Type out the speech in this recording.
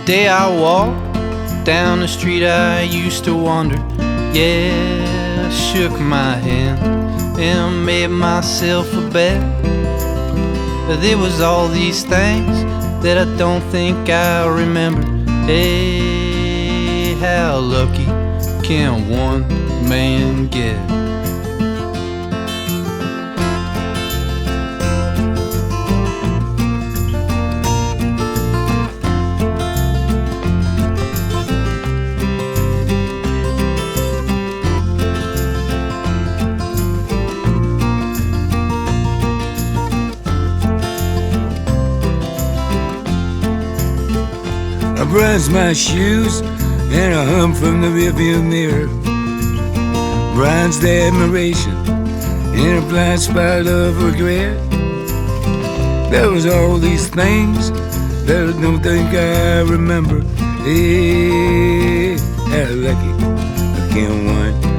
day I walked down the street I used to wander. Yeah, I shook my hand and made myself a bet. There was all these things that I don't think I remember. Hey, how lucky can one man get? I brush my shoes and I hum from the rearview mirror. Brian's the admiration in a blind spot of regret. There was all these things that I don't think I remember. Hey, how lucky can one